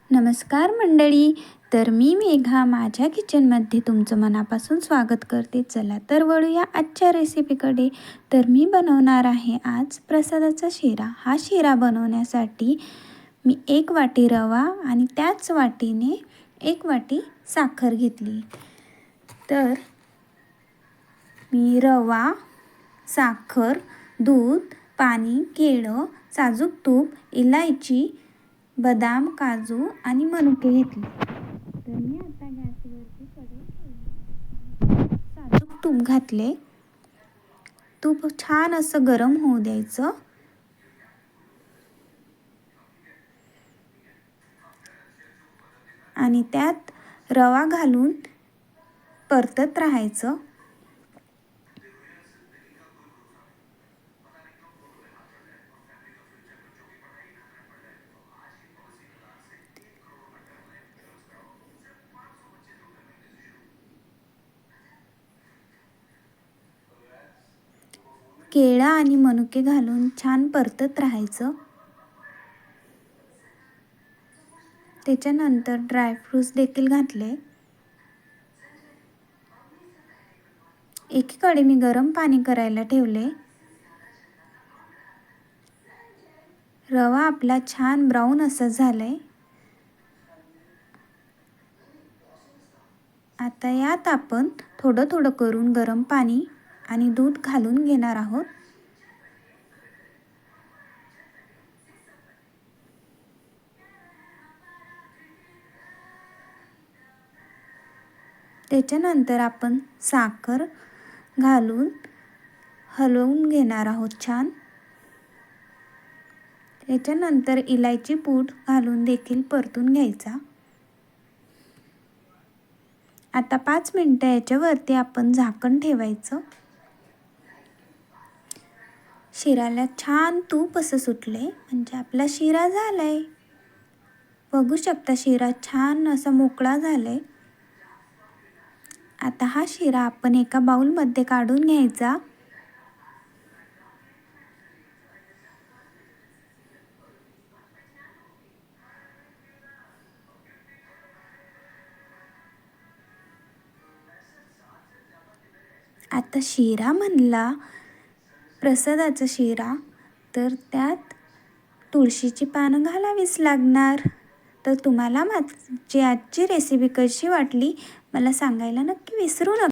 नमस्कार मंडळी. तर मी मेघा माझ्या किचनमध्ये तुमचं मनापासून स्वागत करते. चला तर वळूया आजच्या रेसिपीकडे. तर मी बनवणार आहे आज प्रसादाचा शिरा. हा शिरा बनवण्यासाठी मी 1 वाटी रवा आणि त्याच वाटीने 1 वाटी साखर घेतली. तर मी रवा, साखर, दूध, पाणी, केळं, साजूक तूप, इलायची, बदाम, काजू आणि मनुके घेतले. तर मी आता गॅसवरती कढई ठेवली. साजूक तूप घातले. तूप छान असं गरम होऊ द्यायचं. आणि त्यात रवा घालून परतत राहायचं. केळं आणि मनुके घालून छान परतत राहायचं. त्याच्यानंतर ड्रायफ्रूट्स देखील घातले. एकीकडे मी गरम पाणी करायला ठेवले. रवा आपला छान ब्राऊन असं झालंय. आता यात आपण थोडं थोडं करून गरम पाणी आणि दूध घालून घेणार आहोत. त्याच्यानंतर आपण साखर घालून हलवून घेणार आहोत छान. त्याच्यानंतर इलायची पूड घालून देखील परतून घ्यायचा. आता 5 मिनिटं याच्यावरती आपण झाकण ठेवायचं. शिऱ्याला छान तूप असं सुटले म्हणजे आपला शिरा झालाय. बघू शकता शिरा छान असा मोकळा झालाय. आता हा शिरा आपण एका बाउलमध्ये काढून घ्यायचा. आता शिरा म्हणला प्रसादाचा शिरा, तर त्यात तुळशीची पानं घालावीच लागणार. तर तुम्हाला माझी आजची रेसिपी कशी वाटली मला सांगायला नक्की विसरू नका.